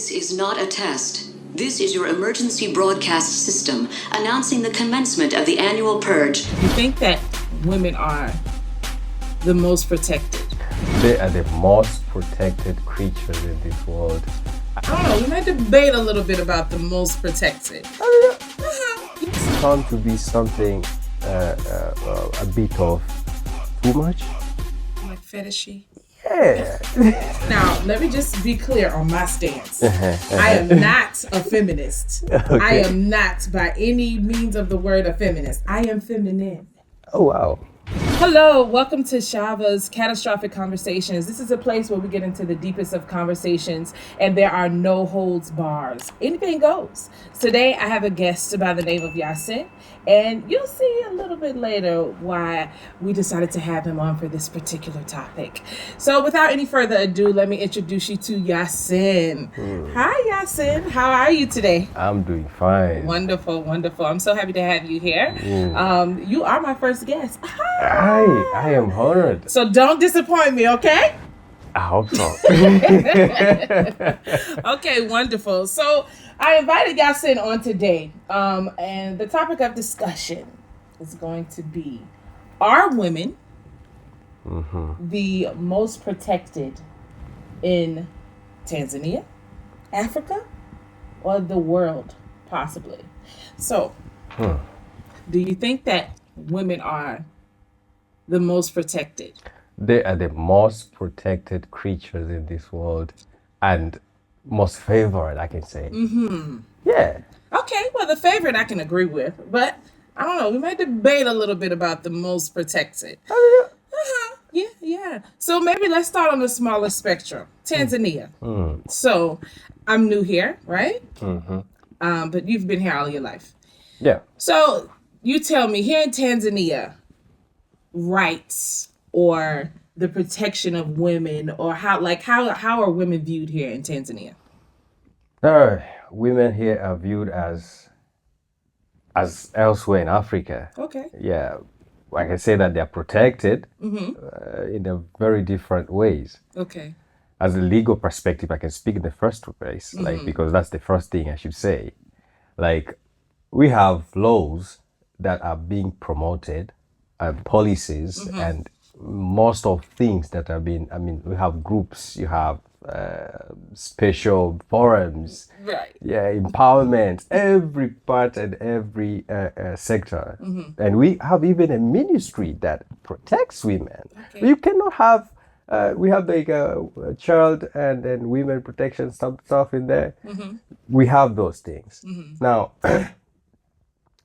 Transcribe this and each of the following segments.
This is not a test. This is your emergency broadcast system announcing the commencement of the annual purge. You think that women are the most protected? They are the most protected creatures in this world. I don't know. We might debate a little bit about the most protected. It's turned to be something a bit of too much. Like fetishy? Yeah. Now, let me just be clear on my stance. I am not a feminist. Okay. I am not by any means of the word a feminist. I am feminine. Oh, wow. Hello, welcome to Chava's Catastrophic Conversations. This is a place where we get into the deepest of conversations and there are no holds bars. Anything goes. Today I have a guest by the name of Yasin, and you'll see a little bit later why we decided to have him on for this particular topic. So without any further ado, let me introduce you to Yasin. Hi Yasin, how are you today? I'm doing fine. Wonderful, wonderful. I'm so happy to have you here. You are my first guest. I am honored. So don't disappoint me, okay? I hope so. Okay, wonderful. So I invited Yasin on today, and the topic of discussion is going to be, are women the most protected in Tanzania, Africa, or the world, possibly? So, do you think that women are the most protected? They are the most protected creatures in this world and most favored, I can say. Yeah. Okay, well, the favorite I can agree with, but I don't know. We might debate a little bit about the most protected. Yeah. So maybe let's start on the smaller spectrum. Tanzania. So I'm new here, right? But you've been here all your life. Yeah. So you tell me, here in Tanzania, rights or the protection of women, or how are women viewed here in Tanzania? Women here are viewed as elsewhere in Africa. Okay. Yeah. I can say that they are protected in a very different ways. Okay. As a legal perspective, I can speak in the first place, because that's the first thing I should say. Like, we have laws that are being promoted, and policies, and most of things that have been, we have groups, you have special forums, Right. yeah, empowerment, every part and every sector. And we have even a ministry that protects women. Okay. You cannot have, we have like child and women protection stuff in there. We have those things. Now,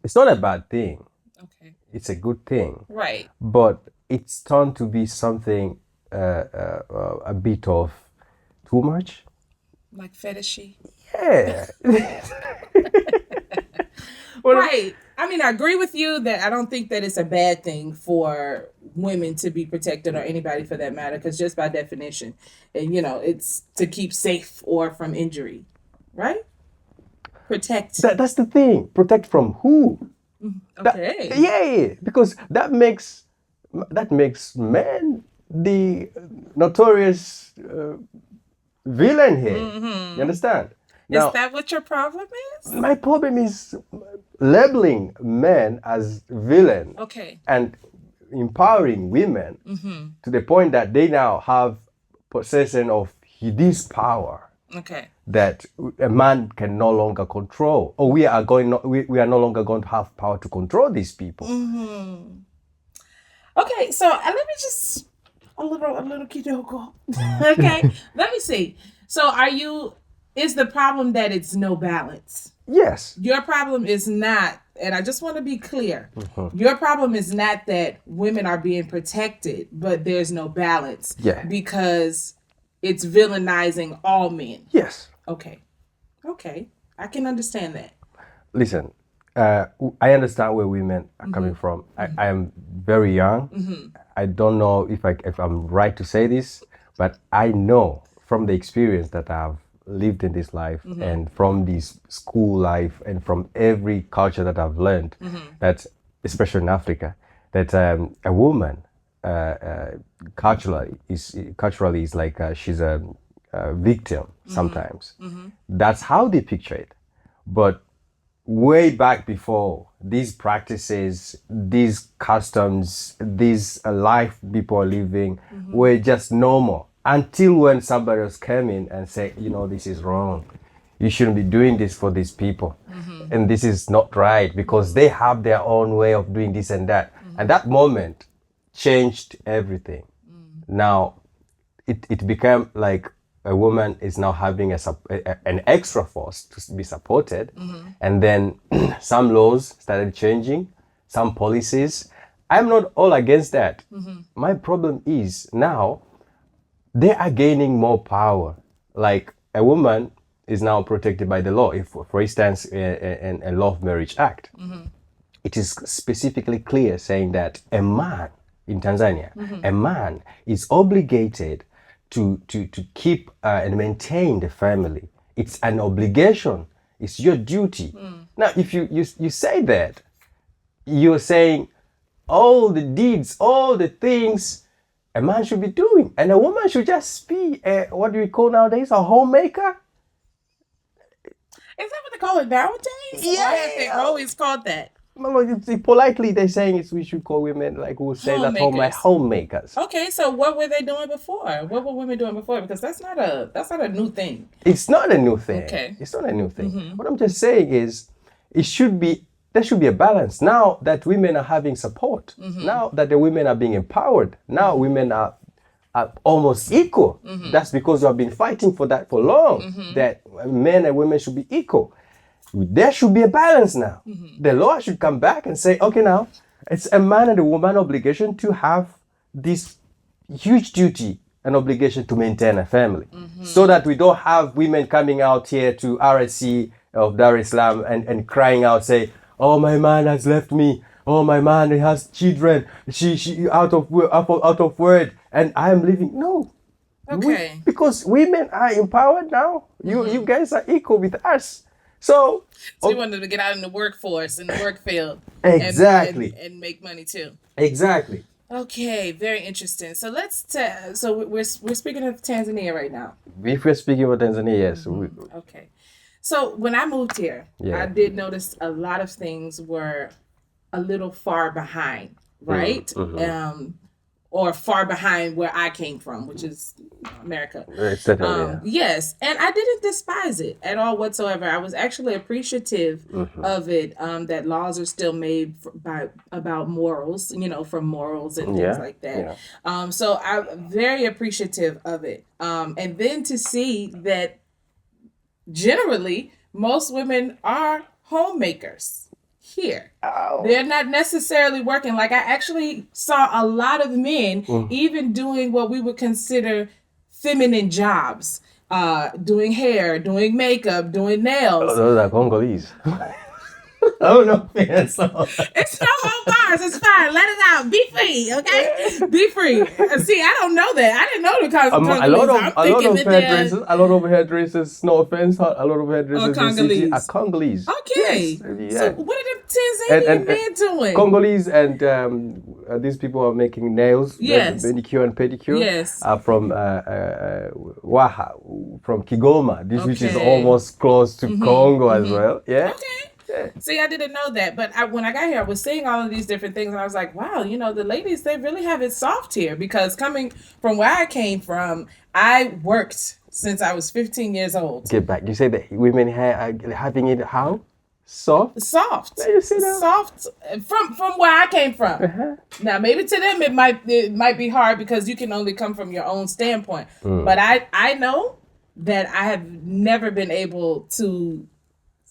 it's not a bad thing. Okay. It's a good thing. Right. But it's turned to be something a bit of too much. Like fetishy. Yeah. Right. I mean, I agree with you that I don't think that it's a bad thing for women to be protected, or anybody for that matter, because just by definition, and it's to keep safe or from injury, right? Protect. That's the thing. Protect from who? Okay. Yeah, because that makes men the notorious villain here. You understand? Now, Is that what your problem is? my problem is labeling men as villain. Okay. And empowering women to the point that they now have possession of this power Okay. that a man can no longer control, or we are no longer going to have power to control these people. Okay, so let me just a little kidoko. Okay, let me see. So is the problem that it's no balance? Yes. Your problem is not, and I just want to be clear, your problem is not that women are being protected, but there's no balance. Yeah. Because it's villainizing all men. Yes. Okay, I can understand that. Listen, I understand where women are coming from. I am very young. I don't know if I'm right to say this, but I know from the experience that I've lived in this life and from this school life and from every culture that I've learned, that especially in Africa, that a woman culturally is like she's victim sometimes. That's how they picture it. But way back before, these practices, these customs, these life people are living were just normal until when somebody else came in and said, this is wrong. You shouldn't be doing this for these people. And this is not right because they have their own way of doing this and that. And that moment changed everything. Now, it became like a woman is now having an extra force to be supported. And then some laws started changing, some policies. I'm not all against that. My problem is now they are gaining more power. Like a woman is now protected by the law. If, for instance, in a Law of Marriage Act, it is specifically clear saying that a man in Tanzania, a man is obligated to keep and maintain the family. It's an obligation. It's your duty. Now, if you say that, you're saying all the deeds, all the things a man should be doing, and a woman should just be what do we call nowadays, a homemaker. Is that what they call it nowadays? Yeah. Why have they always called that? No, politely they're saying we should call women, like who say that homemakers. Okay, so what were they doing before? What were women doing before? Because that's not a new thing. It's not a new thing. Okay. It's not a new thing. What I'm just saying is there should be a balance. Now that women are having support, now that the women are being empowered, now women are almost equal. That's because we have been fighting for that for long, that men and women should be equal. There should be a balance now. The law should come back and say, okay, now it's a man and a woman obligation to have this huge duty and obligation to maintain a family, so that we don't have women coming out here to RSC of Dar es Salaam and crying out, say, oh, my man has left me. Oh, my man, he has children. She out of word, and I am leaving. No. Okay. Because women are empowered now. You guys are equal with us. So you wanted to get out in the workforce, in the work field. Exactly. And make money too. Exactly. Okay, very interesting. So so we're speaking of Tanzania right now. If we're speaking about Tanzania, yes. Okay. So when I moved here, I did notice a lot of things were a little far behind, right? Or far behind where I came from, which is America. Yes, and I didn't despise it at all whatsoever. I was actually appreciative of it, that laws are still made about morals, from morals and things like that. So I'm very appreciative of it. And then to see that generally most women are homemakers here. They're not necessarily working. Like I actually saw a lot of men even doing what we would consider feminine jobs, doing hair, doing makeup, doing nails. Those are Congolese. Oh no, it's no home bars. It's fine. Let it out. Be free, okay? Be free. See, I don't know that. I didn't know the Congolese. A lot of hairdressers. No offense. A lot of hairdressers are Congolese. Okay. Yes. So what are the Tanzanian men doing? Congolese and these people are making nails. Yes. Manicure and pedicure. Yes. From Waha, from Kigoma. Which is almost close to Congo as well. Yeah. Okay. Yeah. See, I didn't know that, but when I got here, I was seeing all of these different things, and I was like, wow, the ladies, they really have it soft here, because coming from where I came from, I worked since I was 15 years old. Get back. You say that women are having it how? Soft? Soft. You see that? Soft from where I came from. Now, maybe to them it might be hard because you can only come from your own standpoint. But I know that I have never been able to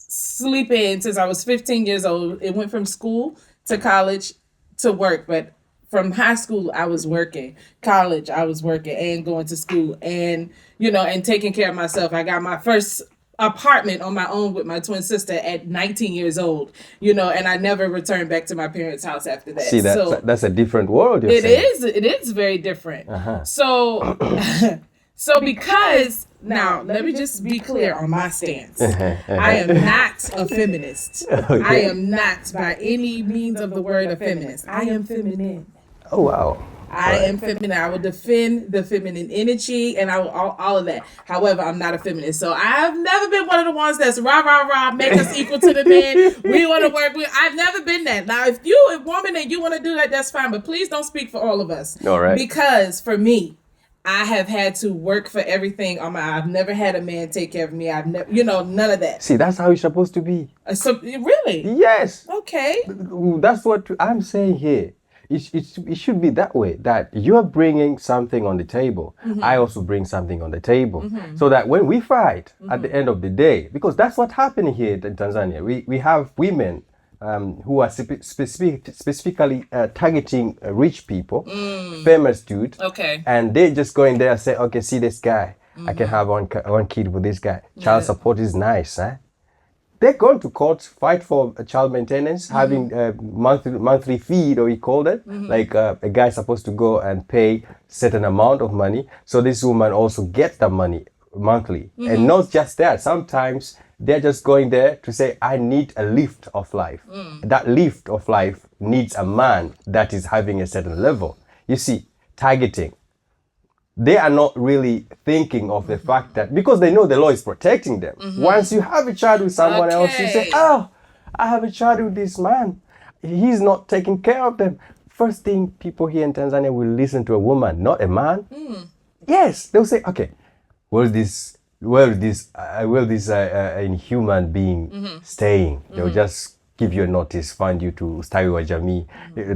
sleep in since I was 15 years old. It went from school to college to work, but from high school I was working, college I was working, and going to school, and and taking care of myself. I got my first apartment on my own with my twin sister at 19 years old, and I never returned back to my parents' house after that. See, that's a different world. It is very different. So because, now, let me just be clear on my stance. I am not a feminist. Okay. I am not by any means of the word a feminist. I am feminine. Oh, wow. I am feminine. I will defend the feminine energy and I will all of that. However, I'm not a feminist. So I've never been one of the ones that's rah, rah, rah, make us equal to the men. We want to work with. I've never been that. Now, if you a woman and you want to do that, that's fine. But please don't speak for all of us. All right. Because for me, I have had to work for everything on my. I've never had a man take care of me. I've never, none of that. See, that's how it's supposed to be. So really, Yes. okay. That's what I'm saying here. It should be that way, that you're bringing something on the table. I also bring something on the table. So that when we fight at the end of the day, because that's what happened here in Tanzania, we have women who are specifically targeting rich people, famous dudes. Okay. And they just go in there and say, okay, see this guy. I can have one kid with this guy. Child support is nice, huh? They're going to court, fight for child maintenance, having a monthly fee, or we call it. Like a guy's supposed to go and pay certain amount of money. So this woman also gets the money monthly. And not just that, sometimes they're just going there to say, I need a lift of life. That lift of life needs a man that is having a certain level. You see, targeting. They are not really thinking of the fact that, because they know the law is protecting them. Once you have a child with someone else, you say, oh, I have a child with this man. He's not taking care of them. First thing people here in Tanzania will listen to a woman, not a man. Yes, they'll say, okay, where is this inhuman being staying? They'll just give you a notice, find you to Stawi wa Jamii.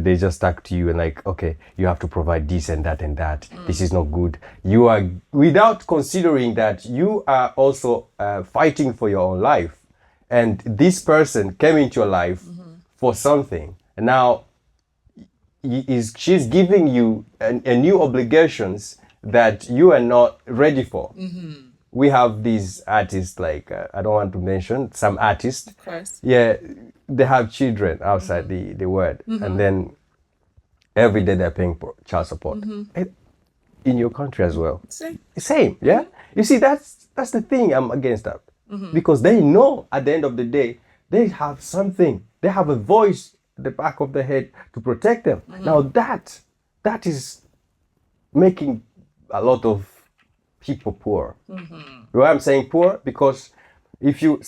They just talk to you and like, okay, you have to provide this and that and that. This is not good. You are, without considering that you are also fighting for your own life. And this person came into your life for something. And now she's giving you a new obligations that you are not ready for. We have these artists, like, I don't want to mention, some artists. Of course. Yeah, they have children outside the world. And then every day they're paying for child support. And in your country as well. Same, yeah? You see, that's the thing I'm against that. Because they know at the end of the day, they have something. They have a voice at the back of the head to protect them. Now that is making a lot of people poor. Why I'm saying poor? Because if you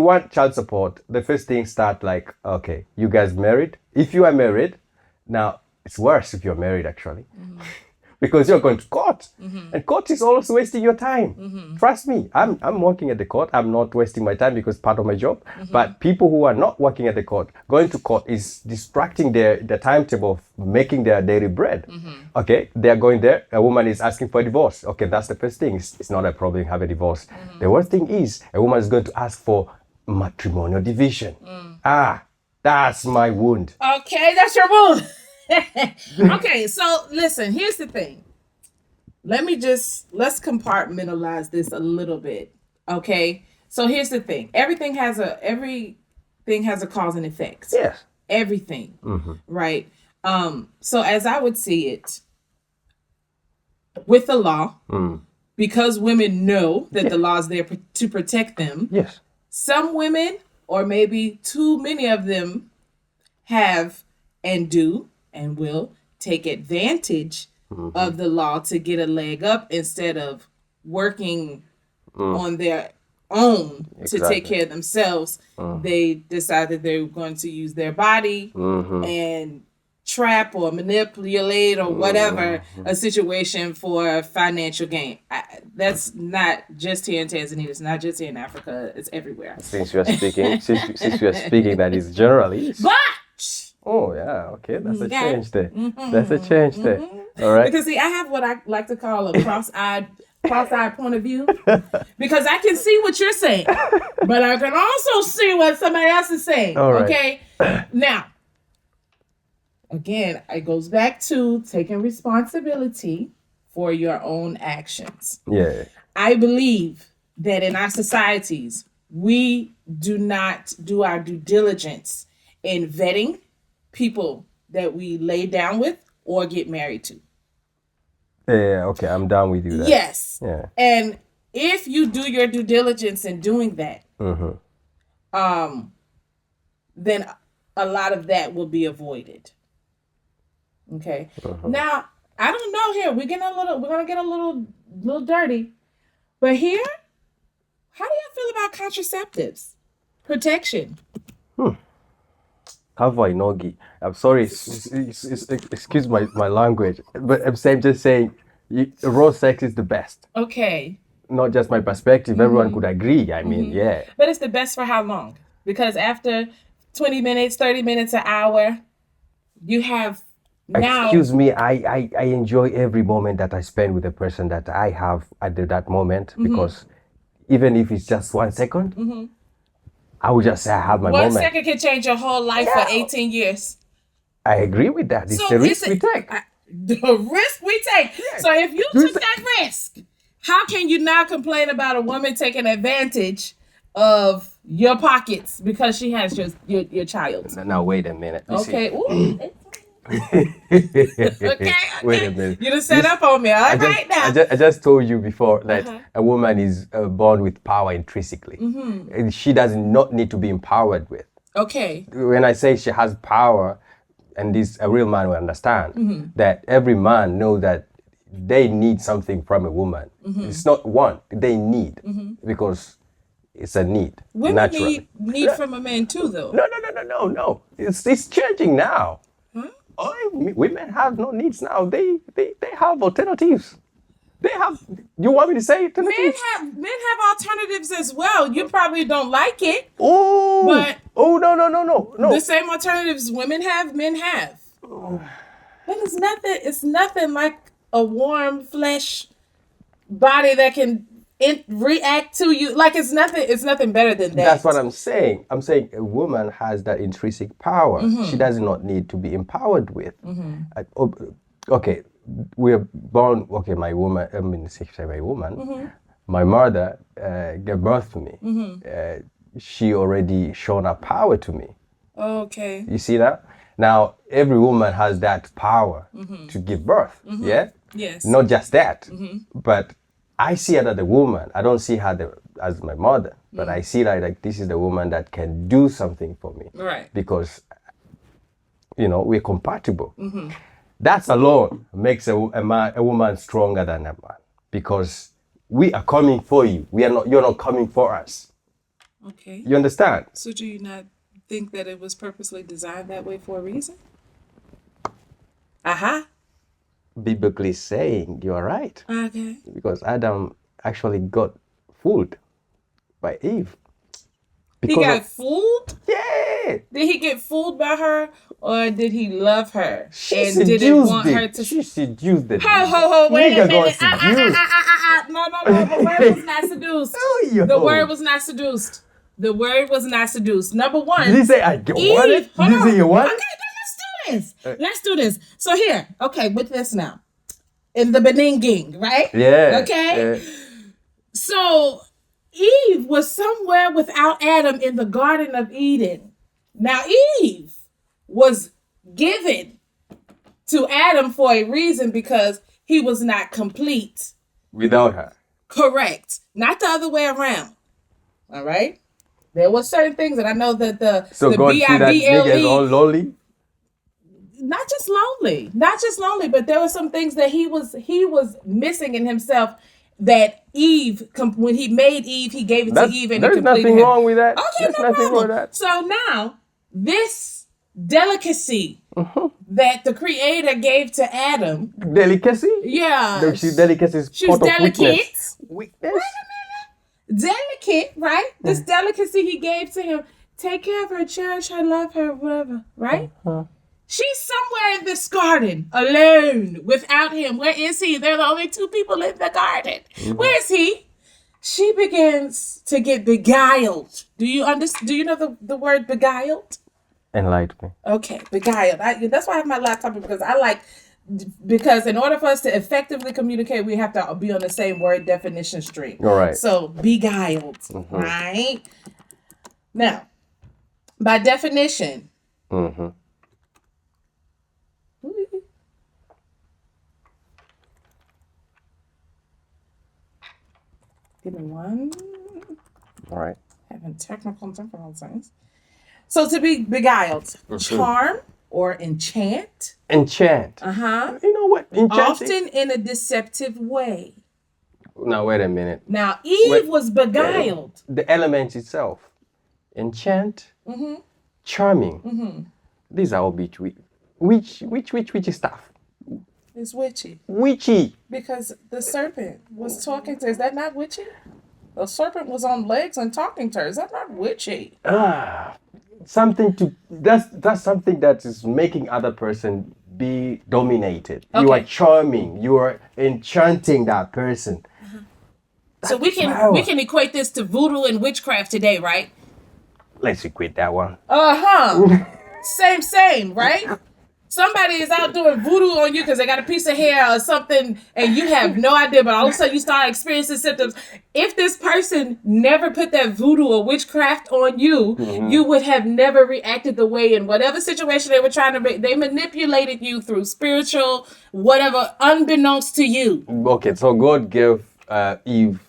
want child support, the first thing start like, okay, you guys married. If you are married, now it's worse if you're married actually. Because you're going to court. And court is always wasting your time. Trust me, I'm working at the court. I'm not wasting my time because it's part of my job. But people who are not working at the court, going to court is distracting their timetable of making their daily bread. Okay, they're going there. A woman is asking for a divorce. Okay, that's the first thing. It's not a problem to have a divorce. The worst thing is a woman is going to ask for matrimonial division. That's my wound. Okay, that's your wound. Okay, so listen, here's the thing. Let's compartmentalize this a little bit. Okay? So here's the thing. Everything has a cause and effect. Yes. Everything. Right? So as I would see it, with the law, because women know that the law is there to protect them. Yes. Some women, or maybe too many of them, have and do and will take advantage of the law to get a leg up instead of working on their own to take care of themselves. They decide that they're going to use their body and trap or manipulate or whatever a situation for financial gain. That's not just here in Tanzania. It's not just here in Africa. It's everywhere. Since we are speaking, that is generally. But oh yeah, okay, that's a change there. That's a change there. All right. Because see, I have what I like to call a cross-eyed point of view, because I can see what you're saying, but I can also see what somebody else is saying. All right. Okay. Now, again, it goes back to taking responsibility for your own actions. Yeah. I believe that in our societies, we do not do our due diligence in vetting people that we lay down with or get married to. Yeah, okay, I'm down with you there. Yes. Yeah. And if you do your due diligence in doing that, then a lot of that will be avoided. Okay. Now, I don't know here. We're gonna get a little dirty. But here, how do you feel about contraceptives? Protection. Kava inogi. I'm sorry, excuse my language, but I'm just saying, raw sex is the best. Okay. Not just my perspective. Everyone could agree. I mean, yeah. But it's the best for how long? Because after 20 minutes, 30 minutes, an hour, you have now. Excuse me, I enjoy every moment that I spend with the person that I have at that moment, because even if it's just 1 second, I would just say I have my 1 moment. second can change your whole life for 18 years. I agree with that. It's the risk we take. The risk we take. Yeah. So if you took that risk, how can you now complain about a woman taking advantage of your pockets because she has your child? Now wait a minute. Okay. Okay. Wait a minute. You just set up on me. All right now. I just told you before that a woman is born with power intrinsically. And she does not need to be empowered with. Okay. When I say she has power, and this a real man will understand that every man knows that they need something from a woman. It's not want, they need, because it's a need. Women naturally. need from a man too, though. No. It's changing now. Women have no needs now. They have alternatives. They have. You want me to say alternatives? Men have alternatives as well. You probably don't like it. No. The same alternatives women have, men have. But it's nothing like a warm flesh body that can react to you. Like it's nothing better than that. That's what I'm saying. I'm saying a woman has that intrinsic power. She does not need to be empowered with. Okay, we're born. Okay, my woman. I mean, say my woman. My mother gave birth to me. She already shown her power to me. Okay. You see that? Now every woman has that power to give birth. Yeah. Yes. Not just that, but I see her as a woman. I don't see her as my mother, but I see her like this is the woman that can do something for me. Right. Because, we're compatible. That alone makes a woman stronger than a man, because we are coming for you. You're not coming for us. Okay. You understand? So do you not think that it was purposely designed that way for a reason? Biblically saying, you are right. Okay. Because Adam actually got fooled by Eve. He got fooled? Yeah. Did he get fooled by her, or did he love her? She seduced her to? She seduced it. Ho, wait a minute. No, the word was not seduced. The word was not seduced. The word was not seduced. Number one. Did he say I want it? Did he say you want it? Okay, let's do this. So here, okay, with this now. In the Beninging, right? Yeah. Okay? Yeah. So Eve was somewhere without Adam in the Garden of Eden. Now Eve was given to Adam for a reason, because he was not complete without her. Correct. Not the other way around. All right? There were certain things that I know that the God see that nigga is all lonely? Not just lonely, but there were some things that he was missing in himself that Eve, when he made Eve, he gave it to Eve and there's nothing wrong with that. Okay, there's no nothing problem. wrong with that. So now, this delicacy that the Creator gave to Adam. Delicacy? Yeah. Delicacy is She's delicate. Weakness? Delicate, right? This delicacy he gave to him. Take care of her, cherish her, love her, whatever, right? She's somewhere in this garden, alone, without him. Where is he? There are the only two people in the garden. Where is he? She begins to get beguiled. Do you understand? Do you know the word beguiled? Enlighten me. Okay, beguiled. That's why I have my laptop, because in order for us to effectively communicate, we have to be on the same word definition stream. All right. So beguiled, right? Now, by definition, give me one. All right. Having technical things. So to be beguiled, charm, or enchant. Enchant. Uh-huh. You know what? Enchanting. Often in a deceptive way. Now, wait a minute. Now, Eve was beguiled. The element itself. Enchant. Charming. These are all witchy stuff. It's witchy. Witchy. Because the serpent was talking to her. Is that not witchy? The serpent was on legs and talking to her. Is that not witchy? That's something that is making other person be dominated. Okay. You are charming. You are enchanting that person. So we can equate this to voodoo and witchcraft today, right? Let's equate that one. Same, right? Somebody is out doing voodoo on you because they got a piece of hair or something and you have no idea, but all of a sudden you start experiencing symptoms. If this person never put that voodoo or witchcraft on you, you would have never reacted the way in whatever situation they were trying to make. They manipulated you through spiritual, whatever, unbeknownst to you. Okay, so God gave Eve,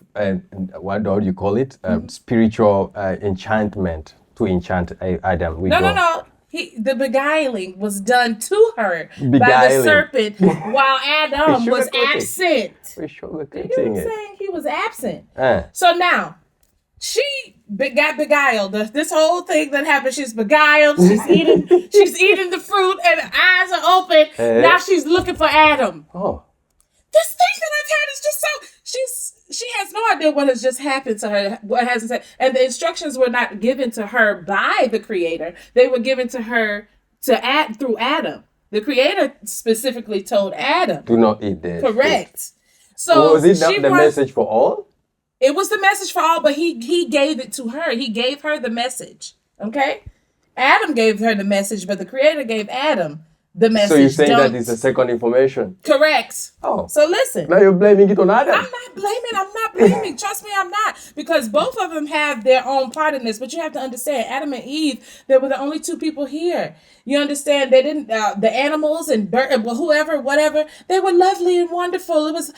what do you call it? Spiritual enchantment to enchant Adam. No. The beguiling was done to her by the serpent while Adam was absent. We're sugarcoating You know what I'm it. saying? He was absent. So now, she got beguiled. This whole thing that happened, she's beguiled. She's eating the fruit and her eyes are open. Now she's looking for Adam. Oh. This thing that I've had is just so... She has no idea what has just happened to her, what hasn't said. And the instructions were not given to her by the Creator. They were given to her through Adam. The Creator specifically told Adam. Do not eat this. Correct. So was it the message for all? It was the message for all, but he gave it to her. He gave her the message. Okay? Adam gave her the message, but the Creator gave Adam the message. So you're saying that is the second information? Correct. Oh. So listen. Now you're blaming it on Adam. I'm not blaming. Trust me, I'm not. Because both of them have their own part in this. But you have to understand, Adam and Eve, they were the only two people here. You understand? They didn't, the animals and whoever, whatever, they were lovely and wonderful. It was,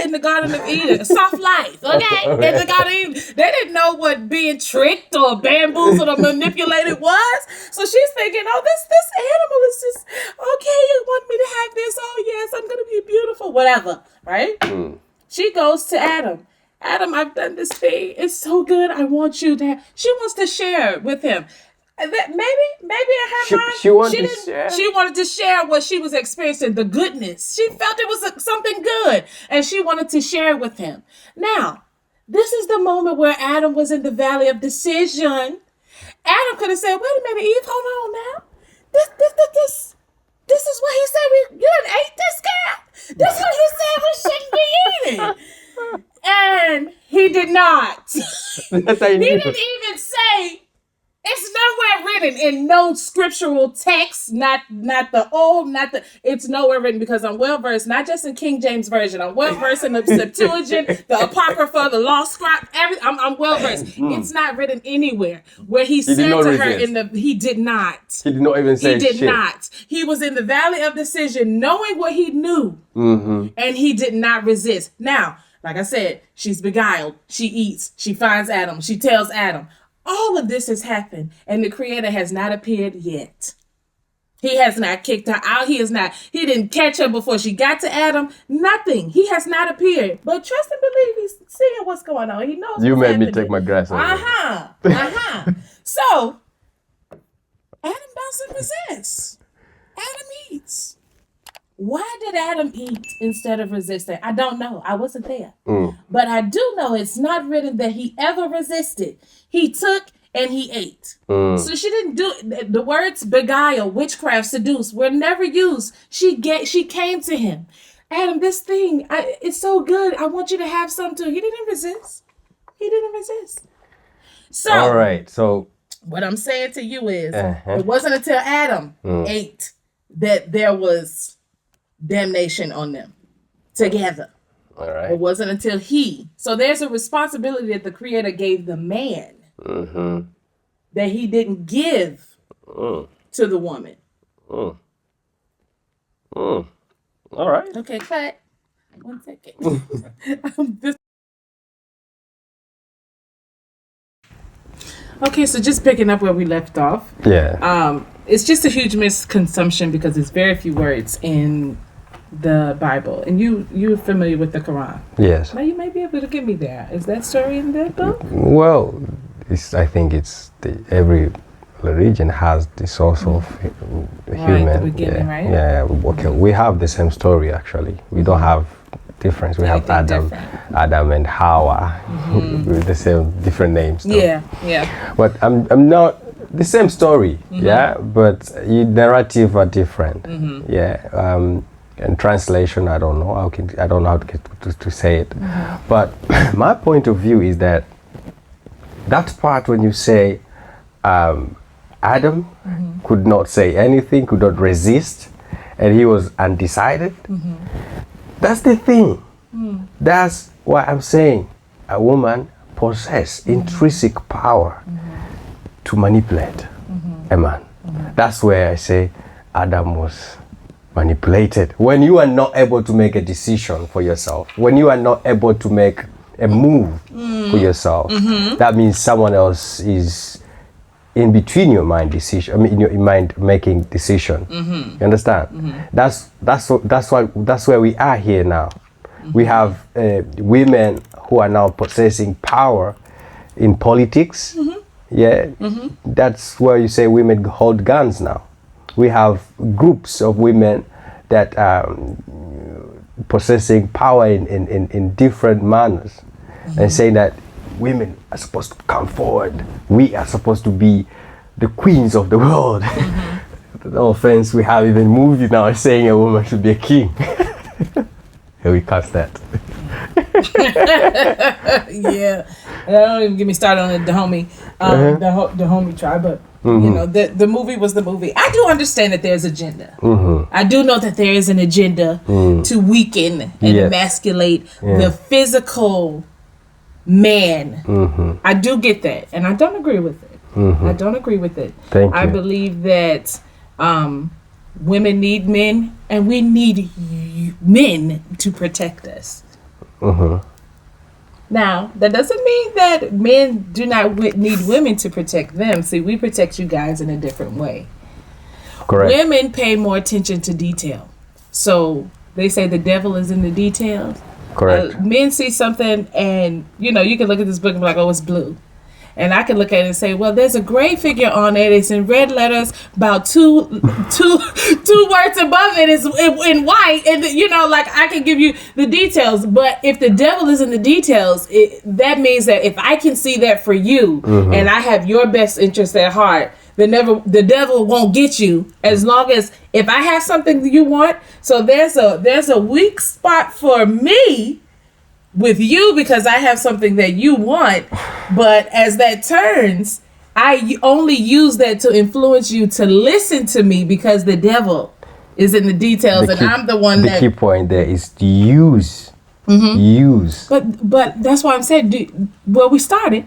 in the Garden of Eden. Soft life, okay? In the Garden of Eden. They didn't know what being tricked or bamboozled or manipulated was. So she's thinking, this animal is just, okay, you want me to have this? Oh, yes, I'm going to be beautiful. Whatever, right? She goes to Adam. Adam, I've done this thing. It's so good. I want you to have... She wants to share with him. Maybe in her mind, she wanted to share what she was experiencing, the goodness. She felt it was something good, and she wanted to share with him. Now, this is the moment where Adam was in the valley of decision. Adam could have said, wait a minute, Eve, hold on now. This is what he said. You done ate this, girl? This is what he said we shouldn't be eating. And he did not. He didn't even say, it's nowhere written in no scriptural text, not the old, it's nowhere written, because I'm well versed, not just in King James Version, I'm well versed in the Septuagint, the Apocrypha, the Lost Scribe, I'm well versed. It's not written anywhere where he said to her he did not. He did not even say He did not. He was in the valley of decision, knowing what he knew, and he did not resist. Now, like I said, she's beguiled, she eats, she finds Adam, she tells Adam. All of this has happened, and the Creator has not appeared yet. He has not kicked her out. He didn't catch her before she got to Adam. Nothing. He has not appeared. But trust and believe he's seeing what's going on. He knows you what's made happening. me take my glass off. So, Adam doesn't resist. Adam eats. Why did Adam eat instead of resisting? I don't know. I wasn't there. But I do know it's not written that he ever resisted. He took and he ate. So she didn't do the words beguile, witchcraft, seduce were never used. She came to him. Adam, this thing, it's so good. I want you to have some too. He didn't resist. So, all right. So what I'm saying to you is, it wasn't until Adam ate that there was damnation on them together. All right. It wasn't until so there's a responsibility that the Creator gave the man that he didn't give to the woman. All right. Okay, cut. 1 second. Okay, so just picking up where we left off. Yeah. it's just a huge misconception because there's very few words in the Bible, and you're familiar with the Quran. Yes. Now you may be able to get me there. Is that story in that book? Well, I think it's every religion has this source of human. Right, the beginning, right? Yeah. Okay. We have the same story actually. We don't have difference. We have Adam and Hawa with the same different names. Though. Yeah. But I'm not the same story. Yeah, but narrative are different. Yeah. And translation, I don't know. I don't know how to say it. But my point of view is that part when you say Adam could not say anything, could not resist, and he was undecided. That's the thing. That's why I'm saying a woman possesses intrinsic power to manipulate a man. That's where I say Adam was manipulated. When you are not able to make a decision for yourself, when you are not able to make a move for yourself, that means someone else is in between your mind decision. I mean, in your mind making decision. You understand? That's where we are here now. We have women who are now possessing power in politics. Yeah, that's where you say women hold guns now. We have groups of women that are possessing power in different manners, and saying that women are supposed to come forward. We are supposed to be the queens of the world. No offense, we have even movie now saying a woman should be a king. We cut that. Yeah, and don't even get me started on the homie tribe, but you know, the movie was the movie. I do understand that there's agenda. I do know that there is an agenda to weaken and emasculate the physical man. I do get that, and I don't agree with it. I don't agree with it. I believe that women need men, and we need men to protect us. Now, that doesn't mean that men do not need women to protect them. See, we protect you guys in a different way. Correct. Women pay more attention to detail. So they say the devil is in the details. Correct. Men see something, and you know, you can look at this book and be like, oh, it's blue. And I can look at it and say, well, there's a gray figure on it. It's in red letters. About two words above it is in white. And, you know, like, I can give you the details. But if the devil is in the details, that means that if I can see that for you and I have your best interest at heart, the devil won't get you, as long as if I have something that you want. So there's a weak spot for me with you because I have something that you want, but as that turns, I only use that to influence you to listen to me because the devil is in the details, and I'm the one that... The key point there is to use. Use. But that's why I'm saying, where we started,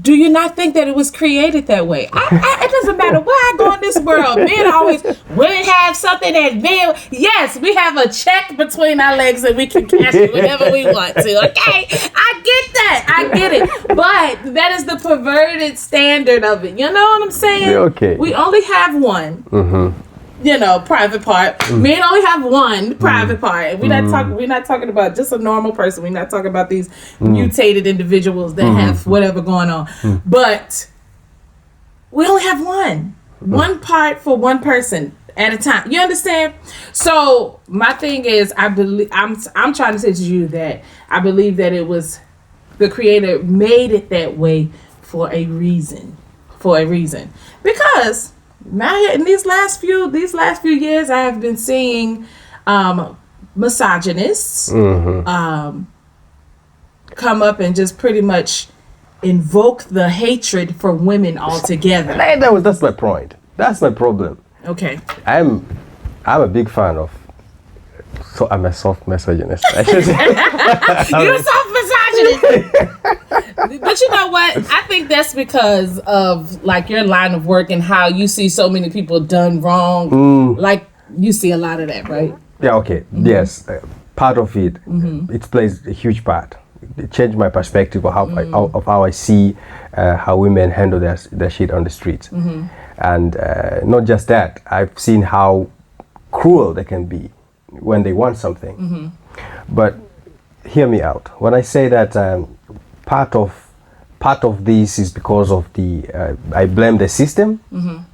do you not think that it was created that way? It doesn't matter where I go in this world. Men always, women have something that men... Yes, we have a check between our legs and we can cash it whenever we want to. Okay? I get that. I get it. But that is the perverted standard of it. You know what I'm saying? Okay. We only have one. You know, private part. Men only have one private part. We're not talking about just a normal person. We're not talking about these mutated individuals that have whatever going on. But we only have one part for one person at a time. You understand? So my thing is, I believe I'm trying to say to you that I believe that it was the Creator made it that way for a reason. Because now in these last few years, I have been seeing misogynists come up and just pretty much invoke the hatred for women altogether. That's my point. That's my problem. Okay. I'm a big fan of. So I'm a soft misogynist. I should say. You're a soft misogynist. But you know what? I think that's because of like your line of work and how you see so many people done wrong. Like you see a lot of that, right? Yeah. Okay. Yes. Part of it. It plays a huge part. It changed my perspective of how I see how women handle their shit on the streets. And not just that, I've seen how cruel they can be when they want something. But hear me out. When I say that part of this is because of I blame the system,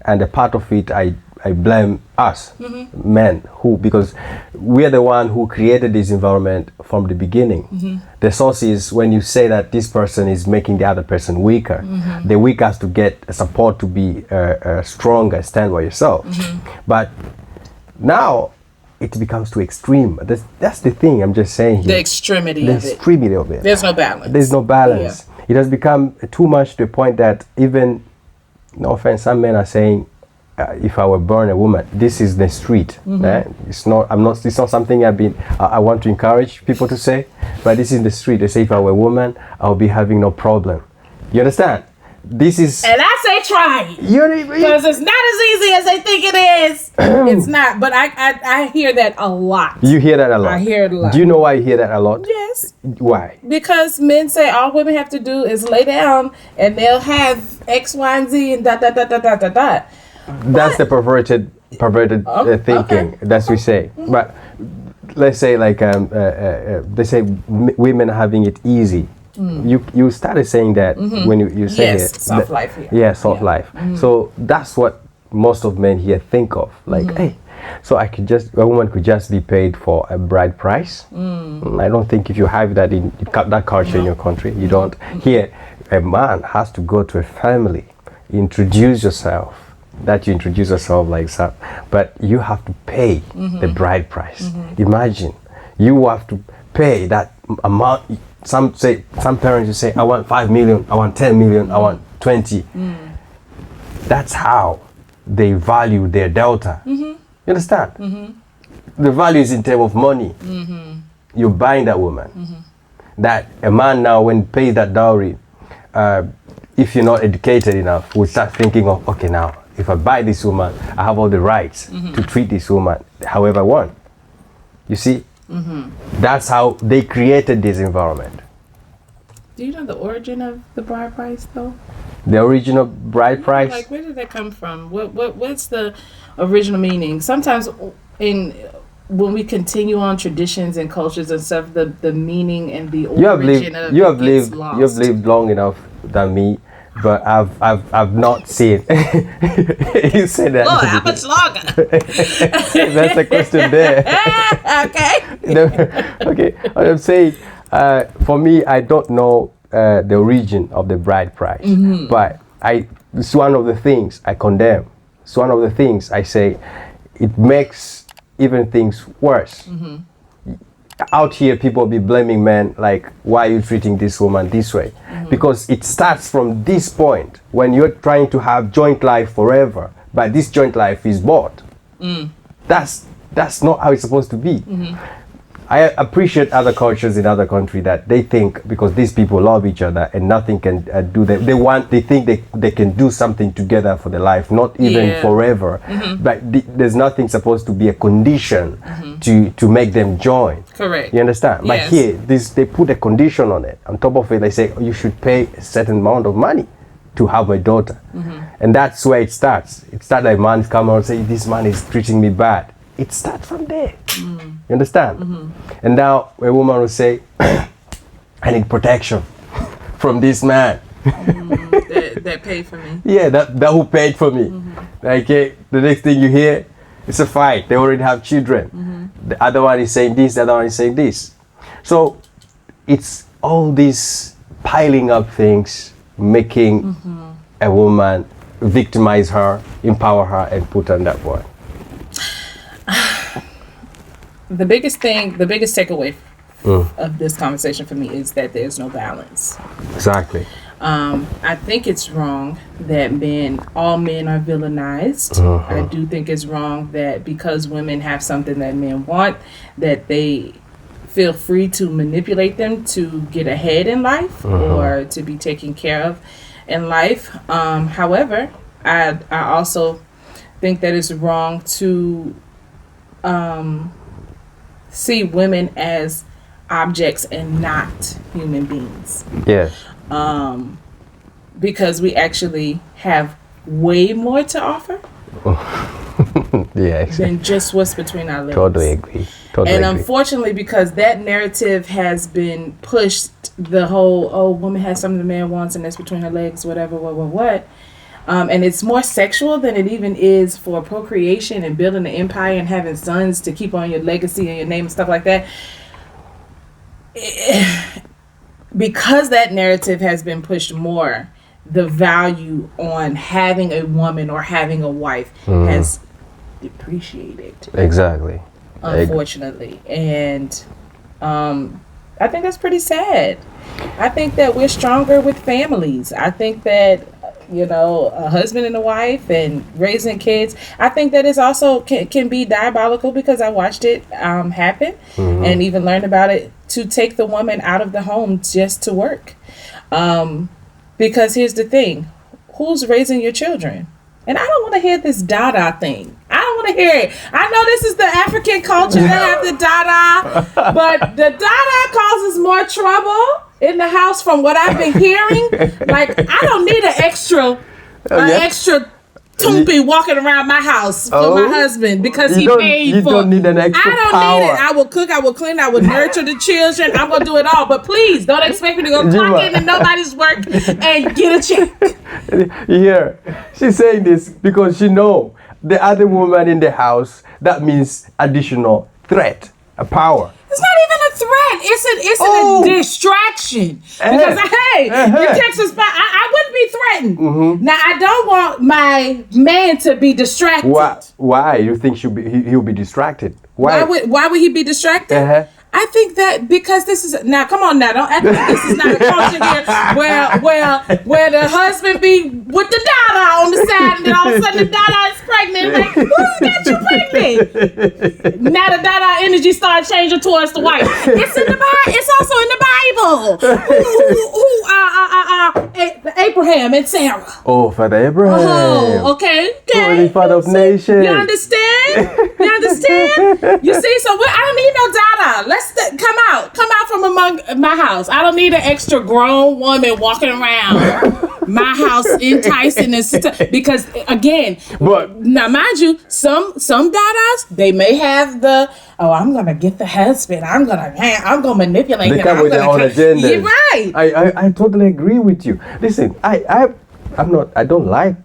and a part of it I blame us men, because we are the one who created this environment from the beginning. The source is when you say that this person is making the other person weaker. The weak has to get support to be strong and stand by yourself. But now it becomes too extreme. That's the thing I'm just saying here. The extremity of it. There's no balance. There's no balance. Yeah. It has become too much to the point that even, no offense, some men are saying, if I were born a woman, this is the street. It's not something I want to encourage people to say, but this is the street. They say if I were a woman, I'll be having no problem. You understand? This is, and I say try it, because it's not as easy as they think it is. It's not, but I hear that a lot. You hear that a lot? I hear it a lot. Do you know why you hear that a lot? Yes. Why? Because men say all women have to do is lay down and they'll have X, Y, and Z and ... That's the perverted thinking. Okay. That's what we say. But let's say like they say women having it easy. You started saying that when you say it. Soft life here. Yeah, soft life. So that's what most of men here think of. Like, hey, so a woman could just be paid for a bride price. I don't think if you have that in that culture in your country, you don't. Here, a man has to go to a family, introduce yourself. That you introduce yourself like that, but you have to pay the bride price. Imagine you have to pay that amount. Some parents will say, I want 5 million, I want 10 million, I want 20. That's how they value their daughter. You understand? The value is in terms of money. You're buying that woman. That a man now, when pay that dowry, if you're not educated enough, will start thinking of, okay, now if I buy this woman, I have all the rights to treat this woman however I want. You see? That's how they created this environment. Do you know the origin of the bride price, though? The original bride price? Like, where did that come from? What's the original meaning? Sometimes when we continue on traditions and cultures and stuff, the meaning and the origin of it gets lost. You have lived long enough than me. But I've not seen. You said that. Oh, how much longer? That's the question there. Okay. Okay. What I'm saying, for me, I don't know the origin of the bride price, but it's one of the things I condemn. It's one of the things I say it makes even things worse. Out here, people be blaming men like, why are you treating this woman this way? Because it starts from this point when you're trying to have joint life forever, but this joint life is bought. That's not how it's supposed to be. I appreciate other cultures in other countries that they think because these people love each other and nothing can do them. They think they can do something together for their life, not even forever. But there's nothing supposed to be a condition to make them join. Correct. You understand? But here, they put a condition on it. On top of it, they say, oh, you should pay a certain amount of money to have a daughter. And that's where it starts. It starts like man come out and say, this man is treating me bad. It starts from there. You understand? And now a woman will say, I need protection from this man. That paid for me. Yeah, that who paid for me. Like, the next thing you hear, it's a fight. They already have children. The other one is saying this, the other one is saying this. So it's all these piling up things, making a woman victimize her, empower her, and put her on that board. The biggest takeaway of this conversation for me is that there's no balance. Exactly. I think it's wrong that all men are villainized. I do think it's wrong that because women have something that men want, that they feel free to manipulate them to get ahead in life or to be taken care of in life. However, I also think that it's wrong to see women as objects and not human beings. Yes. Because we actually have way more to offer Yeah, than just what's between our legs. Totally agree. And unfortunately, because that narrative has been pushed, the whole, woman has something the man wants and that's between her legs, whatever, what. And it's more sexual than it even is for procreation and building an empire and having sons to keep on your legacy and your name and stuff like that. Because that narrative has been pushed more, the value on having a woman or having a wife has depreciated. Exactly. Unfortunately. And I think that's pretty sad. I think that we're stronger with families. I think that, a husband and a wife and raising kids, I think that is also can be diabolical, because I watched it happen and even learned about it, to take the woman out of the home just to work. Because here's the thing, who's raising your children? And I don't want to hear this Dada thing. I don't want to hear it. I know this is the African culture. They have the Dada. But the Dada causes more trouble in the house from what I've been hearing. Like, I don't need an extra Toompi walking around my house for my husband because he paid for. You don't need an extra I don't power. need it. I will cook, I will clean, I will nurture the children. I'm going to do it all. But please, don't expect me to go clock in and nobody's work and get a check. Yeah, she's saying this because she know the other woman in the house, that means additional threat, a power. It's not even a threat. It's a distraction. Because your text is fine. I wouldn't be threatened. Now I don't want my man to be distracted. Why? You think he'll be distracted? Why would he be distracted? I think that because this is now. Come on now, don't act like this is not a culture here where the husband be with the Dada on the side, and then all of a sudden the Dada is pregnant. Like, who's got you pregnant? Now the Dada energy starts changing towards the wife. It's in the Bible. It's also in the Bible. Abraham and Sarah. Oh, Father Abraham. Oh, okay. Holy Father of nations. You understand? You see, so I don't need no Dada. Let's come out from among my house. I don't need an extra grown woman walking around my house enticing and stuff. Because again, but now mind you, some Dadas, they may have the I'm gonna get the husband. I'm gonna manipulate him. They come with their own agenda. You're right. I totally agree with you. Listen, I don't like.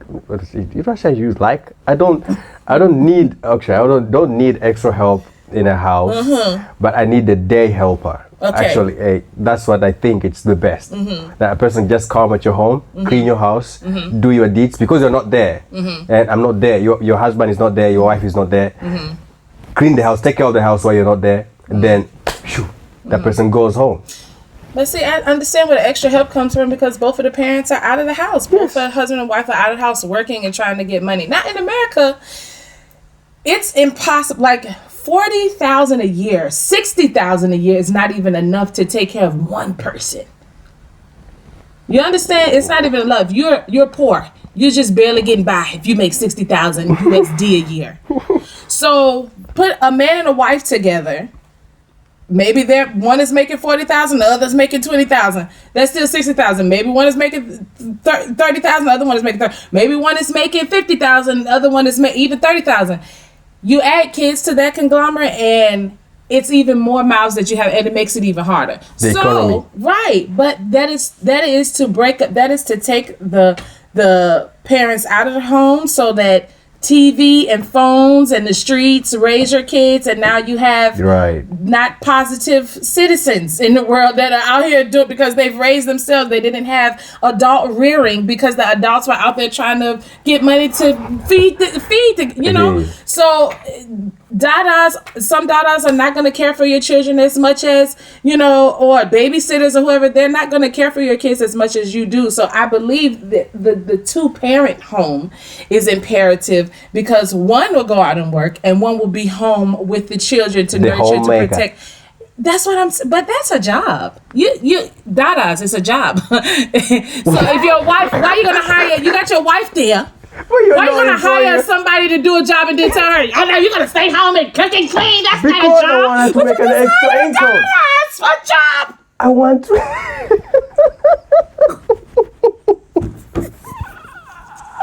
If I say use like, I don't need. Actually, I don't need extra help in a house, but I need a day helper. Okay. Actually, that's what I think it's the best. That a person just come at your home, clean your house, do your deeds because you're not there, and I'm not there. Your husband is not there. Your wife is not there. Clean the house, take care of the house while you're not there, and then that person goes home. But see, I understand where the extra help comes from because both of the parents are out of the house. Both the husband and wife are out of the house working and trying to get money. Now in America, it's impossible. Like $40,000 a year, $60,000 a year is not even enough to take care of one person. You understand? It's not even enough. You're poor. You're just barely getting by if you make $60,000 USD a year. So put a man and a wife together. Maybe one is making $40,000, the other's making $20,000. That's still $60,000. Maybe one is making $30,000, the other one is making $30,000. Maybe one is making $50,000, the other one is making even $30,000. You add kids to that conglomerate, and it's even more mouths that you have, and it makes it even harder. The economy. Right, but that is to break up. That is to take the parents out of the home so that TV and phones and the streets raise your kids, and now you have not positive citizens in the world that are out here doing because they've raised themselves. They didn't have adult rearing because the adults were out there trying to get money to feed the So some Dadas are not going to care for your children as much as, or babysitters or whoever. They're not going to care for your kids as much as you do. So I believe that the two-parent home is imperative because one will go out and work and one will be home with the children to nurture, to protect. That's what but that's a job. You Dadas, it's a job. So if your wife, why are you going to hire, you got your wife there. Why you gonna hire somebody to do a job and then tell her, oh no, you're gonna stay home and cook and clean? That's not a job. Because I wanted to make an extra income. That's a job. I want to.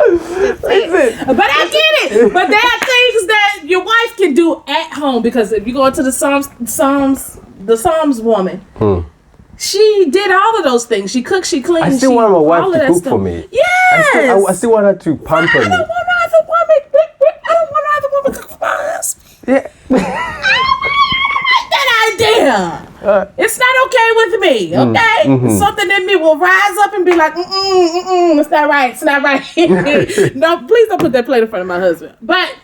Listen. But I get it. But there are things that your wife can do at home, because if you go into the Psalms woman, she did all of those things. She cooked, she cleaned. I still want my wife to cook for me. Yes. I still want her to pamper me. I don't want no other woman to cook for my husband. Yeah. That idea. It's not okay with me, okay? Something in me will rise up and be like, it's not right, it's not right. No, please don't put that plate in front of my husband. But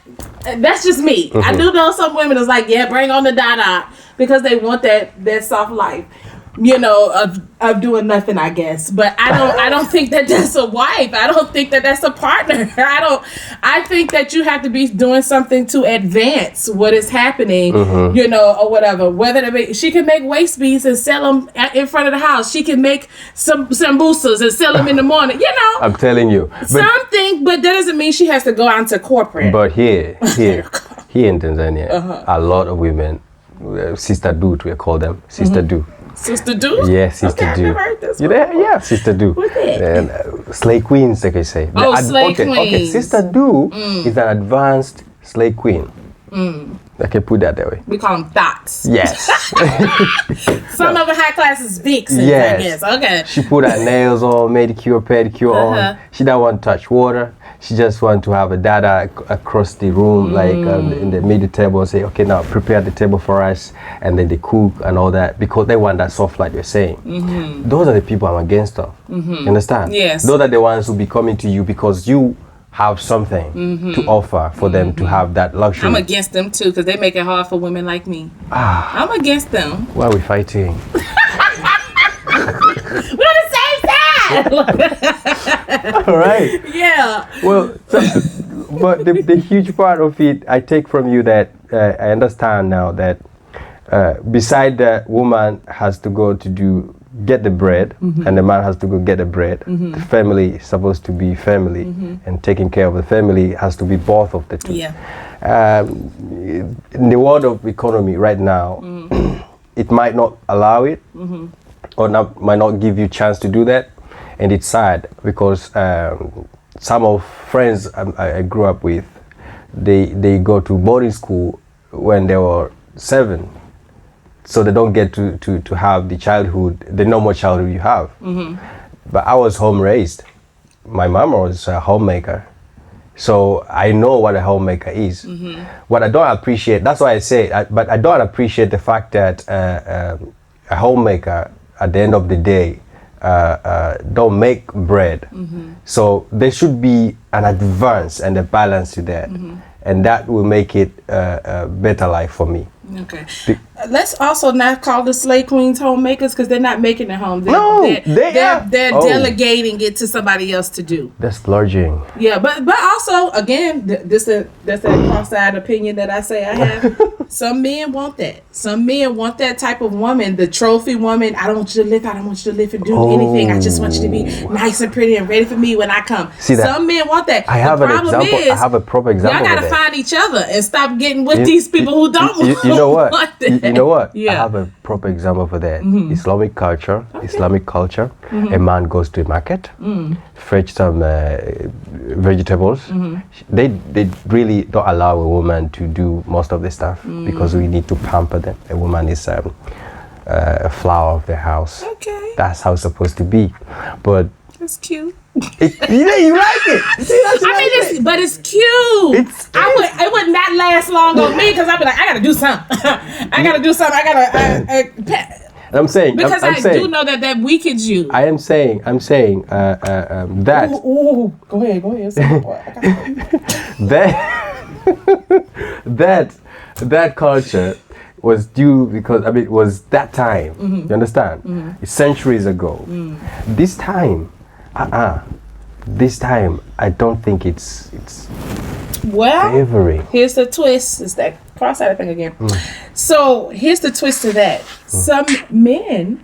that's just me. I do know some women is like, yeah, bring on the dada, because they want that soft life, of doing nothing, I guess. But I don't think that that's a wife. I don't think that that's a partner. I think that you have to be doing something to advance what is happening, or whatever. Whether she can make waist beads and sell them in front of the house. She can make some samosas and sell them in the morning. I'm telling you. Something, but that doesn't mean she has to go out into corporate. But here in Tanzania, a lot of women, sister do, we call them sister do. Sister do? Yeah, sister do. I've never heard this. Yeah, sister do. What's that? And slay queens, like I say. Slay queens. Okay, sister do is an advanced slay queen. I can put that that way. We call them thoughts. Yes. Some of the high classes vixens, yes. I guess. Okay. She put her nails on, manicure, pedicure on. She don't want to touch water. She just want to have a dada across the room, like in the middle table, and say, okay, now prepare the table for us, and then they cook and all that, because they want that soft light you're saying. Those are the people I'm against of. You understand? Yes. Those are the ones who be coming to you because you have something to offer for them to have that luxury. I'm against them too, because they make it hard for women like me. I'm against them. Why are we fighting? We're on the same side. All right. Yeah. Well, but the huge part of it, I take from you that I understand now that beside the woman has to go to get the bread, and the man has to go get the bread. The family is supposed to be family, and taking care of the family has to be both of the two. Yeah. In the world of economy right now, it might not allow it, or might not give you chance to do that, and it's sad because some of friends I grew up with, they go to boarding school when they were 7. So they don't get to have the normal childhood you have. But I was home raised. My mom was a homemaker. So I know what a homemaker is. What I don't appreciate, that's why I say, but I don't appreciate the fact that a homemaker, at the end of the day, don't make bread. So there should be an advance and a balance to that. And that will make it a better life for me. Okay. Let's also not call the slave queens homemakers, because they're not making it home. They're delegating it to somebody else to do. They're splurging. Yeah, but also, again, that's a cross-eyed opinion that I say I have. Some men want that. Some men want that type of woman, the trophy woman. I don't want you to lift. I don't want you to lift and do anything. I just want you to be nice and pretty and ready for me when I come. See that? Some men want that. I have an example. I have a proper example. Y'all gotta find each other and stop getting with these people who don't want. You know what? You know what? Yeah. I have a proper example for that. Islamic culture. A man goes to a market, fetch some vegetables. They really don't allow a woman to do most of the stuff because we need to pamper them. A woman is a flower of the house. Okay. That's how it's supposed to be. But that's cute. You like it. See, but it's cute. It would not last long on me, because I'd be like, I gotta do something. I gotta. I'm saying because I'm I saying, do know that weakens you. I'm saying that. Ooh, go ahead. that culture was due because it was that time. You understand? Centuries ago. This time. This time, I don't think it's favoring. Here's the twist. It's that cross-eyed thing again. So here's the twist to that. Some men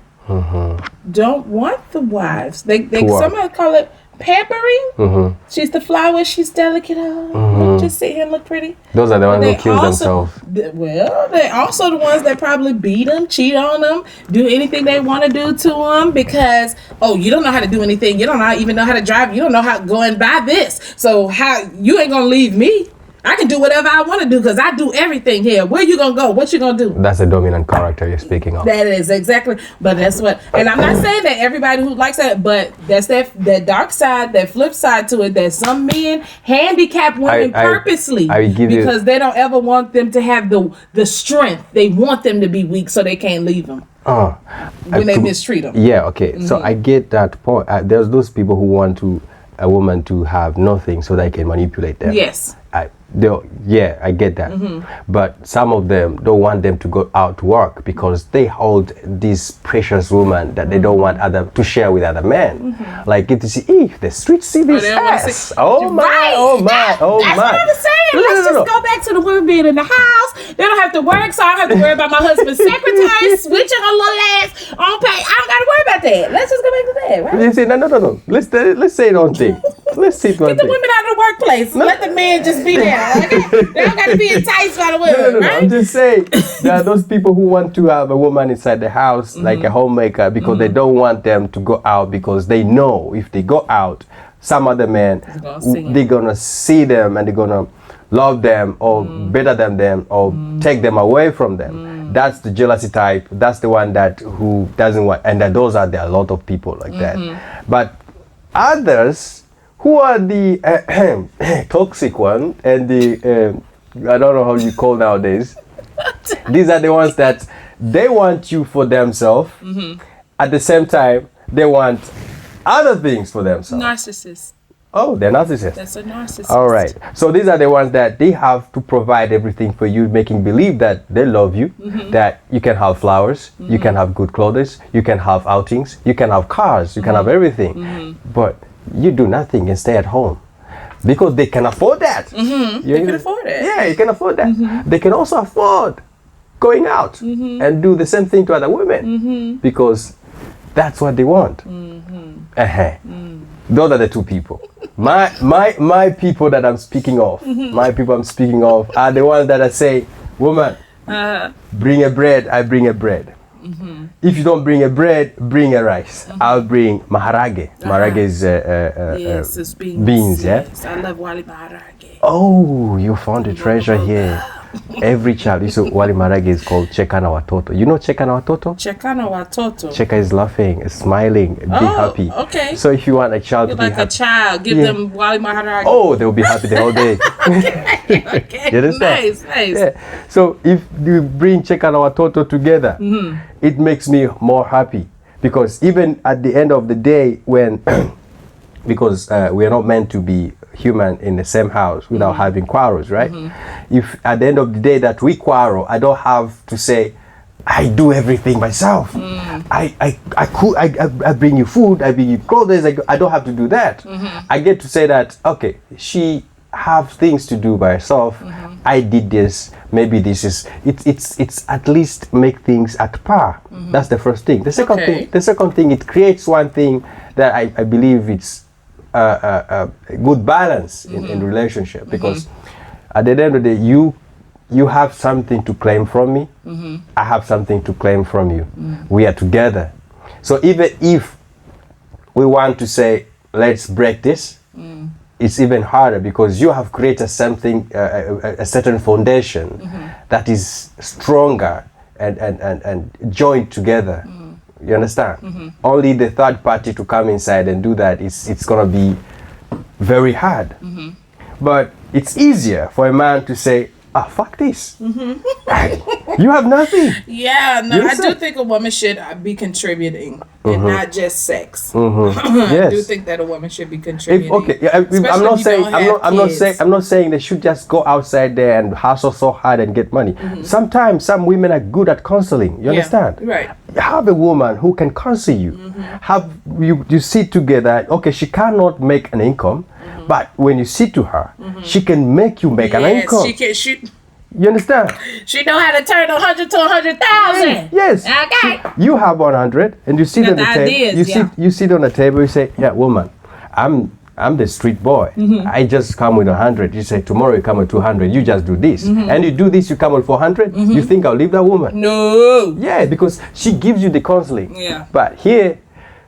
don't want the wives. They some call it pampering. She's the flower. She's delicate. Just sit here and look pretty. Those are the ones who kill themselves. Well, they're also the ones that probably beat them, cheat on them, do anything they want to do to them because, you don't know how to do anything. You don't even know how to drive. You don't know how to go and buy this. So how you ain't going to leave me. I can do whatever I want to do because I do everything here. Where you going to go? What you going to do? That's the dominant character you're speaking of. That is exactly. But that's what, and I'm not saying that everybody who likes that, but that's that dark side, that flip side to it, that some men handicap women purposely because they don't ever want them to have the strength. They want them to be weak so they can't leave them. When they mistreat them. Yeah, okay. So I get that point. There's those people who want a woman to have nothing so they can manipulate them. Yes. I get that. But some of them don't want them to go out to work because they hold this precious woman that they don't want to share with other men. Like get to see, the streets see this ass. Oh my. That's what I'm saying. Let's just go back to the women being in the house. They don't have to work, so I don't have to worry about my husband's secretary switching her little ass on pay. I don't got to worry about that. Let's just go back to that, right? You see, no. Let's say it on thing. Let's see it on thing. Get the women out of the workplace. Let the men just be there. Okay? They don't got to be enticed by the women, right? I'm just saying there are those people who want to have a woman inside the house like a homemaker because they don't want them to go out because they know if they go out, some other men, they're going to see them and they're going to love them or better than them or take them away from them. That's the jealousy type. That's the one who doesn't want, and there are a lot of people like that. But others who are the toxic one and the I don't know how you call nowadays. These are the ones that they want you for themselves. At the same time, they want other things for themselves. Narcissists. Oh, they're narcissists. That's a narcissist. All right. So these are the ones that they have to provide everything for you, making believe that they love you, that you can have flowers, you can have good clothes, you can have outings, you can have cars, you can have everything. But you do nothing and stay at home because they can afford that. They can afford it. Yeah, you can afford that. They can also afford going out and do the same thing to other women because that's what they want. Those are the two people. My people that I'm speaking of, are the ones that I say, woman, bring a bread, I bring a bread. If you don't bring a bread, bring a rice. I'll bring maharage. Maharage is yes, it's beans, yeah? Yes, I love wali maharage. Oh, you found a treasure here. Every child, so wali maharage is called cheka na watoto. You know cheka na watoto? Cheka na watoto. Cheka is laughing, is smiling, be happy. Okay. So if you want a child to be happy, a child, give them wali maharage. Oh, they'll be happy the whole day. Okay. You understand? Nice. Yeah. So if you bring cheka na watoto together, it makes me more happy because even at the end of the day, when because we are not meant to be human in the same house without having quarrels, right? If at the end of the day that we quarrel, I don't have to say I do everything myself. I bring you food, I bring you clothes. I don't have to do that. I get to say that okay, she have things to do by herself. I did this. Maybe this is it's at least make things at par. That's the first thing. The second thing, it creates one thing that I believe it's a good balance in relationship because at the end of the day you have something to claim from me, I have something to claim from you. We are together. So even if we want to say let's break this, it's even harder because you have created something, a certain foundation that is stronger and joined together. You understand? Only the third party to come inside and do that, it's gonna be very hard. But it's easier for a man to say, fuck this. You have nothing. Yeah, no, I do think a woman should be contributing and not just sex. Yes. I do think that a woman should be contributing. I'm not saying they should just go outside there and hustle so hard and get money. Sometimes some women are good at counseling. You understand? Right. Have a woman who can counsel you. Have you sit together. Okay, she cannot make an income, but when you sit to her, she can make you make an income. You understand? She know how to turn 100 to 100,000. Yes. Okay. You have 100 and you sit on the table. You sit on the table. You say, "Yeah, woman, I'm the street boy. I just come with 100. You say tomorrow you come with 200. You just do this, and you do this. You come with 400. You think I'll leave that woman? No. Yeah, because she gives you the counseling. Yeah. But here,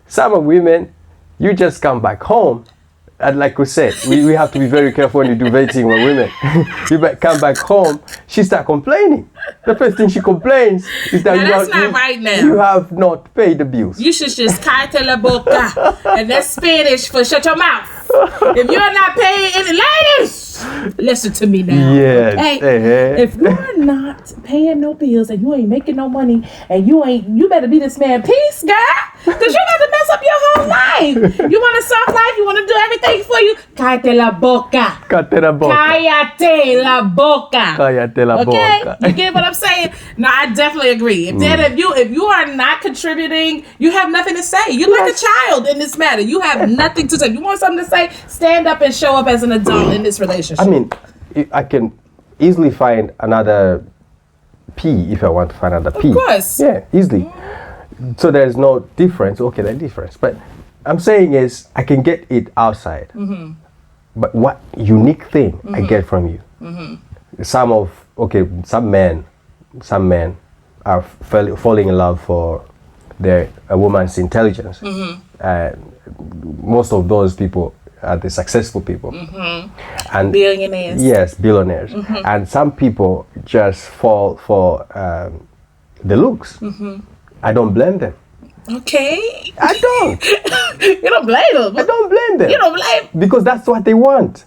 some of women, you just come back home. And like we said, we have to be very careful when you do dating with women. You come back home, she start complaining. The first thing she complains is that you have not paid the bills. You should just cállate la boca. And that's Spanish for shut your mouth. If you're not paying any, ladies, listen to me now. Yes. Okay? If you're not paying no bills and you ain't making no money and you better be this man peace, girl. Because you're going to mess up your whole life. You want a soft life? You want to do everything for you? Cállate la boca. Cállate la boca. Cállate la boca. Cállate la boca. You get what I'm saying? No, I definitely agree. If you are not contributing, you have nothing to say. You're like a child in this matter. You have nothing to say. You want something to say? Stand up and show up as an adult in this relationship. I mean, I can easily find another P if I want to find another P. Of course. Yeah, easily. So there's no difference. Okay, there's difference. But I'm saying is I can get it outside. But what unique thing I get from you? Some men are falling in love for a woman's intelligence. And most of those people are the successful people. And billionaires. Yes, billionaires. And some people just fall for the looks. I don't blame them. Okay. I don't. You don't blame them. I don't blame them. You don't blame. Because that's what they want.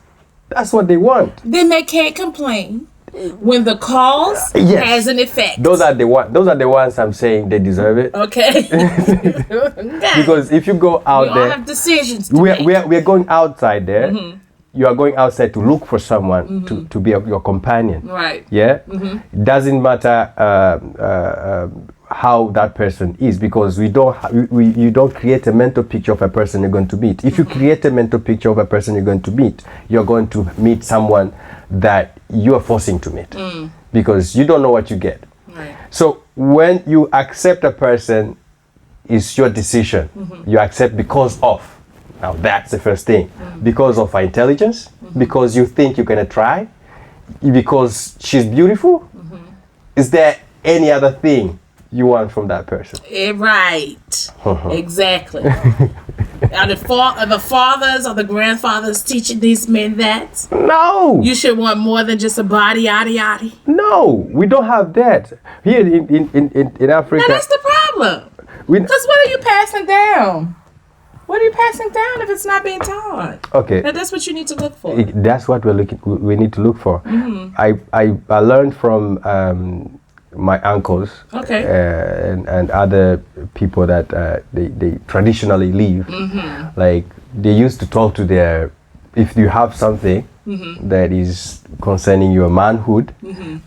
That's what they want. Then they can't complain when the cause has an effect. Those are the ones I'm saying they deserve it. Okay. Because if you go out we there, all have decisions to make. we're going outside there. You are going outside to look for someone to be your companion. Right. Yeah. It doesn't matter how that person is, because you don't create a mental picture of a person you're going to meet. If you create a mental picture of a person you're going to meet someone that you are forcing to meet, because you don't know what you get. Right. So when you accept a person, it's your decision. You accept because of. Now that's the first thing. Because of her intelligence, because you think you're gonna try, because she's beautiful. Is there any other thing you want from that person? Right. Exactly. Are the fathers or the grandfathers teaching these men that? No. You should want more than just a body, yaddy, yaddy. No, we don't have that here in Africa. Now that's the problem. Because what are you passing down? What are you passing down if it's not being taught? Okay. Now that's what you need to look for. That's what we need to look for. I learned from my uncles, and other people that they traditionally live. Like they used to talk to if you have something that is concerning your manhood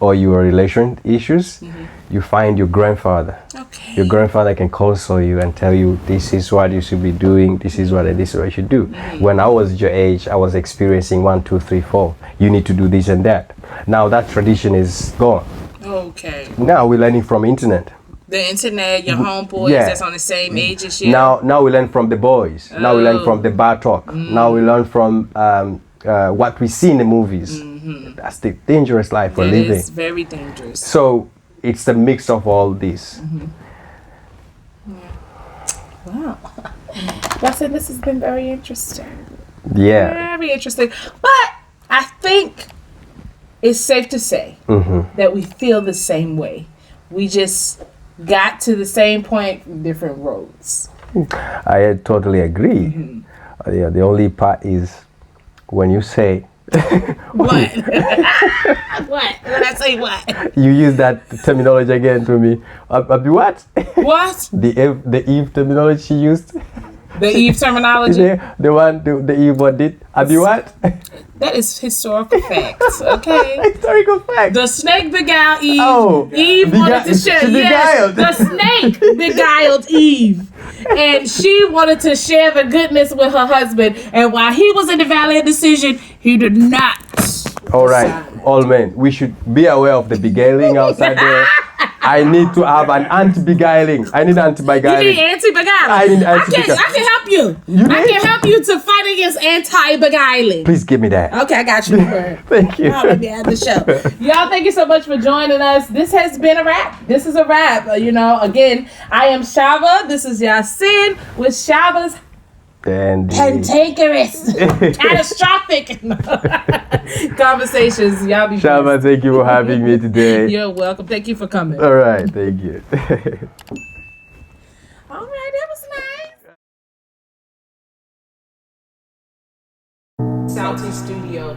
or your relation issues, you find your grandfather. Okay. Your grandfather can counsel you and tell you this is what you should be doing, this is what you should do. When I was your age, I was experiencing 1, 2, 3, 4. You need to do this and that. Now that tradition is gone. Okay. Now we're learning from internet. The internet, your homeboys that's on the same age as you. Now we learn from the boys. Now we learn from the bar talk. Now we learn from what we see in the movies. That's the dangerous life we're living. It's very dangerous. So it's the mix of all this. Wow. Yasin, this has been very interesting. Yeah. Very interesting. But I think it's safe to say that we feel the same way. We just got to the same point from different roads. I totally agree. Yeah, the only part is when you say what? What? When I say what? You use that terminology again to me. What? What? The Eve terminology she used. The Eve terminology? The Eve what did? What? That is historical facts, okay? Historical facts. The snake beguiled Eve. Oh, Eve wanted to share. Yes, the snake beguiled Eve. And she wanted to share the goodness with her husband. And while he was in the valley of decision, he did not. All right, all men, we should be aware of the beguiling outside there. I need to have an anti-beguiling. I need anti-beguiling. You need anti-beguiling. I need anti-beguiling. I can help you. I can help you to fight against anti-beguiling. Please give me that. Okay, I got you. Thank you. Let me add the show. Y'all, thank you so much for joining us. This has been a wrap. This is a wrap. Again, I am Chava. This is Yasin with Chava's cantankerous, catastrophic conversations. Y'all be Chava, thank you for having me today. You're welcome. Thank you for coming. All right, thank you. All right, that was nice. Salty Studio.